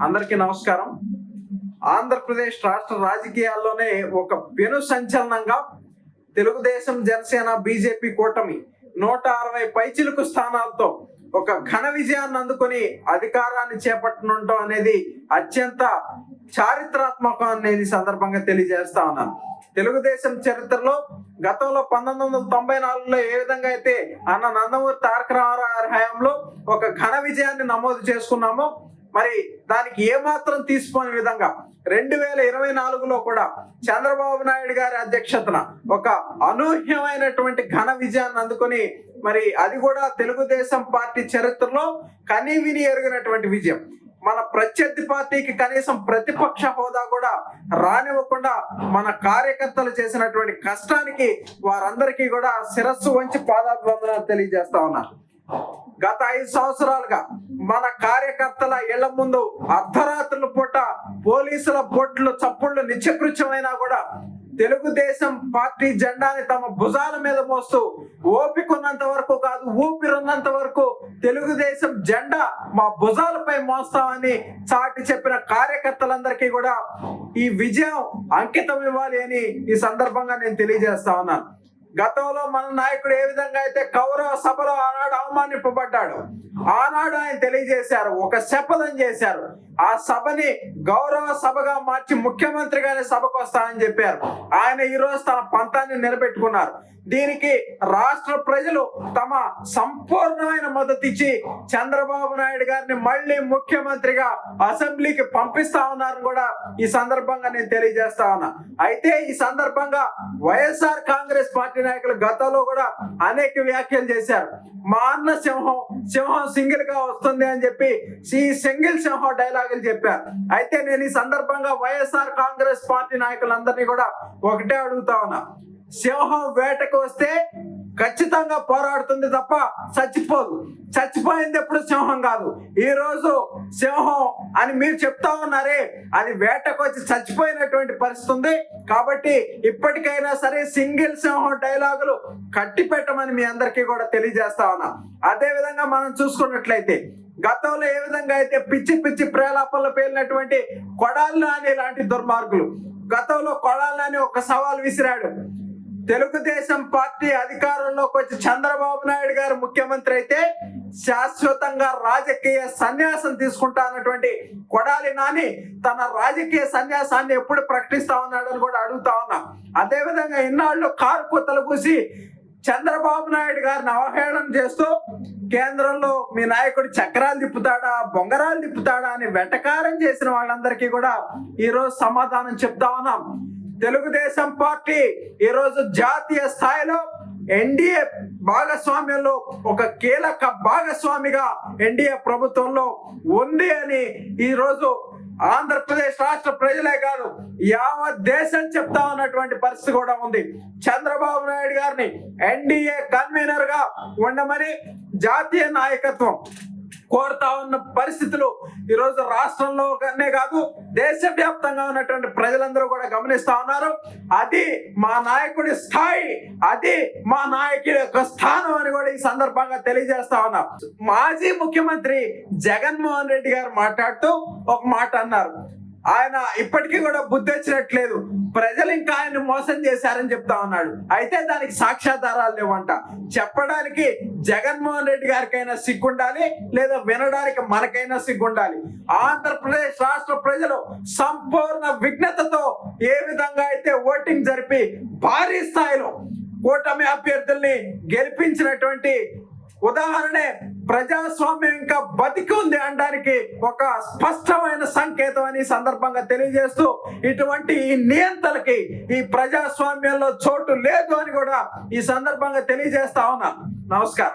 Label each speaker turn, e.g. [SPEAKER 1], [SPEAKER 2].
[SPEAKER 1] అందరికీ నమస్కారం. ఆంధ్రప్రదేశ్ రాష్ట్ర రాజకీయాల్లోనే ఒక పెను సంచలనంగా తెలుగుదేశం, జనసేన, బీజేపీ కూటమి 160 పైచిలుకు స్థానాలతో ఒక ఘన విజయాన్ని అందుకొని అధికారాన్ని చేపట్టనుండటం అనేది అత్యంత చారిత్రాత్మకం అనేది సందర్భంగా తెలియజేస్తా ఉన్నాను. తెలుగుదేశం చరిత్రలో గతంలో 1994లో ఏ విధంగా అయితే అన్న నందమూరి తారక రామారావు హయాంలో ఒక ఘన విజయాన్ని నమోదు చేసుకున్నామో, మరి దానికి ఏమాత్రం తీసుకోని విధంగా 2024లో కూడా చంద్రబాబు నాయుడు గారి అధ్యక్షతన ఒక అనూహ్యమైనటువంటి ఘన విజయాన్ని అందుకొని, మరి అది కూడా తెలుగుదేశం పార్టీ చరిత్రలో కనీవిని ఎరుగినటువంటి విజయం. మన ప్రత్యర్థి పార్టీకి కనీసం ప్రతిపక్ష హోదా కూడా రానివ్వకుండా మన కార్యకర్తలు చేసినటువంటి కష్టానికి వారందరికీ కూడా శిరస్సు వంచి పాదాభివందనాలు తెలియజేస్తా ఉన్నారు. గత 5 సంవత్సరాలుగా మన కార్యకర్తల ఇళ్ల ముందు అర్ధరాత్రుల పూట పోలీసుల బొట్లు చప్పుళ్ళు నిత్యకృత్యమైనా కూడా తెలుగుదేశం పార్టీ జెండాని తమ భుజాల మీద మోస్తూ ఓపికన్నంత వరకు కాదు, ఊపిరున్నంత వరకు తెలుగుదేశం జెండా మా భుజాలపై మోస్తామని చాటి చెప్పిన కార్యకర్తలందరికీ కూడా ఈ విజయం అంకితం ఇవ్వాలి అని ఈ సందర్భంగా నేను తెలియజేస్తా ఉన్నాను. గతంలో మన నాయకుడు ఏ విధంగా అయితే కౌరవ సభలో ఆనాడు అవమానింపబడ్డాడు, ఆనాడు ఆయన తెలియజేశారు, ఒక శపథం చేశారు. ఆ సభని గౌరవ సభగా మార్చి ముఖ్యమంత్రిగానే సభకు వస్తానని చెప్పారు. ఆయన ఈరోజు తన పంతాన్ని నిలబెట్టుకున్నారు. దీనికి రాష్ట్ర ప్రజలు తమ సంపూర్ణమైన మద్దతు ఇచ్చి చంద్రబాబు నాయుడు గారిని మళ్ళీ ముఖ్యమంత్రిగా అసెంబ్లీకి పంపిస్తా ఉన్నారు కూడా ఈ సందర్భంగా నేను తెలియజేస్తా ఉన్నా. అయితే ఈ సందర్భంగా వైఎస్ఆర్ కాంగ్రెస్ పార్టీ నాయకులు గతంలో కూడా అనేక వ్యాఖ్యలు చేశారు. మా అన్న సింహం సింగిల్ గా వస్తుంది అని చెప్పి ఈ సింగిల్ సింహం డైలాగులు చెప్పారు. అయితే నేను ఈ సందర్భంగా వైఎస్ఆర్ కాంగ్రెస్ పార్టీ నాయకులందరినీ కూడా ఒకటే అడుగుతా ఉన్నా, సింహం వేటకు వస్తే ఖచ్చితంగా పోరాడుతుంది తప్ప చచ్చిపోదు. చచ్చిపోయింది ఎప్పుడు సింహం కాదు. ఈ రోజు సింహం అని మీరు చెప్తా ఉన్నారే, అది వేటకు వచ్చి చచ్చిపోయినటువంటి పరిస్థితి ఉంది. కాబట్టి ఇప్పటికైనా సరే సింగిల్ సింహం డైలాగులు కట్టి పెట్టమని మీ అందరికీ కూడా తెలియజేస్తా ఉన్నా. అదే విధంగా మనం చూసుకున్నట్లయితే గతంలో ఏ విధంగా అయితే పిచ్చి పిచ్చి ప్రేలాపనలు పేలినటువంటి కొడాలి నాని లాంటి దుర్మార్గులు గతంలో కొడాలి నాని ఒక సవాల్ విసిరాడు. తెలుగుదేశం పార్టీ అధికారంలోకి వచ్చి చంద్రబాబు నాయుడు గారు ముఖ్యమంత్రి అయితే శాశ్వతంగా రాజకీయ సన్యాసం తీసుకుంటా అన్నటువంటి కొడాలి నాని తన రాజకీయ సన్యాసాన్ని ఎప్పుడు ప్రకటిస్తా ఉన్నాడని కూడా అడుగుతా ఉన్నా. అదే విధంగా ఇన్నాళ్ళు కారు కూతలు కూసి చంద్రబాబు నాయుడు గారిని అవహేళన చేస్తూ కేంద్రంలో మీ నాయకుడు చక్రాలు తిప్పుతాడా, బొంగరాలు తిప్పుతాడా అని వెటకారం చేసిన వాళ్ళందరికీ కూడా ఈరోజు సమాధానం చెప్తా ఉన్నాం. తెలుగుదేశం పార్టీ ఈరోజు జాతీయ స్థాయిలో ఎన్డీఏ భాగస్వామ్యంలో ఒక కీలక భాగస్వామిగా ఎన్డీఏ ప్రభుత్వంలో ఉంది అని ఈరోజు ఆంధ్రప్రదేశ్ రాష్ట్ర ప్రజలే కాదు యావత్ దేశం చెప్తా ఉన్నటువంటి పరిస్థితి కూడా ఉంది. చంద్రబాబు నాయుడు గారిని ఎన్డీఏ కన్వీనర్ గా ఉండమని జాతీయ నాయకత్వం కోరుతా ఉన్న పరిస్థితులు ఈరోజు రాష్ట్రంలోనే కాదు దేశవ్యాప్తంగా ఉన్నటువంటి ప్రజలందరూ కూడా గమనిస్తా ఉన్నారు. అది మా నాయకుడి స్థాయి, అది మా నాయకుడి యొక్క స్థానం అని కూడా ఈ సందర్భంగా తెలియజేస్తా ఉన్నాం. మాజీ ముఖ్యమంత్రి జగన్మోహన్ రెడ్డి గారు మాట్లాడుతూ ఒక మాట అన్నారు, ఆయన ఇప్పటికీ కూడా బుద్ధి వచ్చినట్లేదు, ప్రజలు ఇంకా ఆయన్ని మోసం చేశారని చెప్తా ఉన్నాడు. అయితే దానికి సాక్ష్యాధారాలు లేవంట. చెప్పడానికి జగన్మోహన్ రెడ్డి గారికైనా సిగ్గుండాలి, లేదా వినడానికి మనకైనా సిగ్గుండాలి. ఆంధ్రప్రదేశ్ రాష్ట్ర ప్రజలు సంపూర్ణ విఘ్నతతో ఏ విధంగా అయితే ఓటింగ్ జరిపి భారీ స్థాయిలో కూటమి అభ్యర్థుల్ని గెలిపించినటువంటి ఉదాహరణే ప్రజాస్వామ్యం ఇంకా బతికి ఉంది అనడానికి ఒక స్పష్టమైన సంకేతం అని సందర్భంగా తెలియజేస్తూ, ఇటువంటి ఈ నియంత్రణకి ఈ ప్రజాస్వామ్యంలో చోటు లేదు అని కూడా ఈ సందర్భంగా తెలియజేస్తా ఉన్నా. నమస్కారం.